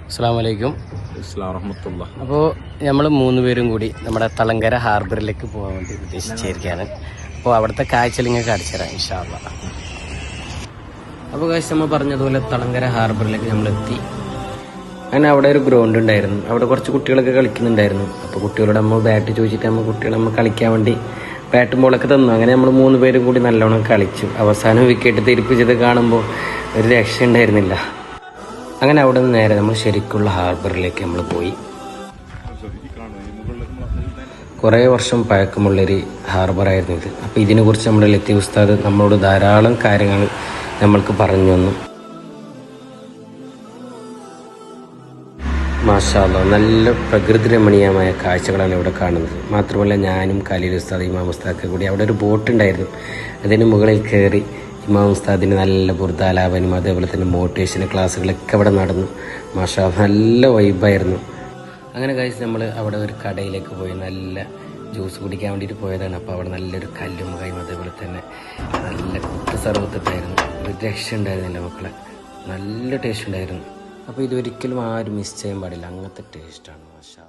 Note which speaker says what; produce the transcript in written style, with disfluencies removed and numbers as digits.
Speaker 1: അസ്സലാമു അലൈക്കും. അപ്പോൾ നമ്മൾ 3 പേരും കൂടി നമ്മുടെ തളങ്കര ഹാർബറിലേക്ക് പോകാൻ വേണ്ടി ഉദ്ദേശിച്ചിരിക്കുകയാണ്. അപ്പോൾ അവിടുത്തെ കാഴ്ചകൾ കാണിച്ചു തരാം ഇൻഷാ അല്ലാഹ്. അപ്പോൾ കാഴ്ച നമ്മൾ പറഞ്ഞതുപോലെ തളങ്കര ഹാർബറിലേക്ക് നമ്മൾ എത്തി. അങ്ങനെ അവിടെ ഒരു ഗ്രൗണ്ട് ഉണ്ടായിരുന്നു. അവിടെ കുറച്ച് കുട്ടികളൊക്കെ കളിക്കുന്നുണ്ടായിരുന്നു. അപ്പോൾ കുട്ടികളോട് നമ്മൾ ബാറ്റ് ചോദിച്ചിട്ട് നമ്മൾ കളിക്കാൻ വേണ്ടി ബാറ്റും ബോളൊക്കെ തന്നു. അങ്ങനെ നമ്മൾ 3 പേരും കൂടി നല്ലോണം കളിച്ചു. അവസാനം വിക്കറ്റ് തിരിപ്പിച്ചത് കാണുമ്പോൾ ഒരു രക്ഷ ഉണ്ടായിരുന്നില്ല. അങ്ങനെ അവിടെ നിന്ന് നേരെ നമ്മൾ ശരിക്കുള്ള ഹാർബറിലേക്ക് നമ്മൾ പോയി. കുറേ വർഷം പഴക്കമുള്ളൊരു ഹാർബറായിരുന്നു ഇത്. അപ്പോൾ ഇതിനെക്കുറിച്ച് നമ്മുടെ ലത്തീഫ് ഉസ്താദ് നമ്മളോട് ധാരാളം കാര്യങ്ങൾ നമ്മൾക്ക് പറഞ്ഞു തന്നു. മാഷാ അല്ലാഹ്, നല്ല പ്രകൃതി രമണീയമായ കാഴ്ചകളാണ് ഇവിടെ കാണുന്നത്. മാത്രമല്ല ഞാനും ഖലീൽ ഉസ്താദ്, ഇമാം ഉസ്താദൊക്കെ കൂടി അവിടെ ഒരു ബോട്ട് ഉണ്ടായിരുന്നു. അതിന് മുകളിൽ കയറി ഇമാം ഉസ്താദിന് നല്ല ബുർദാലാപനും അതേപോലെ തന്നെ മോട്ടിവേഷൻ ക്ലാസ്സുകളൊക്കെ അവിടെ നടന്നു. മാഷാ നല്ല വൈബായിരുന്നു. അങ്ങനെ കഴിച്ച് നമ്മൾ അവിടെ ഒരു കടയിലേക്ക് പോയി നല്ല ജ്യൂസ് കുടിക്കാൻ വേണ്ടിയിട്ട് പോയതാണ്. അപ്പോൾ അവിടെ നല്ലൊരു കല്ലും കൈയും അതേപോലെ തന്നെ നല്ല കുത്ത് സർവത്തിട്ടായിരുന്നു. ഒരു രക്ഷ ഉണ്ടായിരുന്നില്ല മക്കളെ, നല്ല ടേസ്റ്റ് ഉണ്ടായിരുന്നു. അപ്പോൾ ഇതൊരിക്കലും ആരും മിസ് ചെയ്യാൻ പാടില്ല, അങ്ങനത്തെ ടേസ്റ്റാണ് മാഷാ.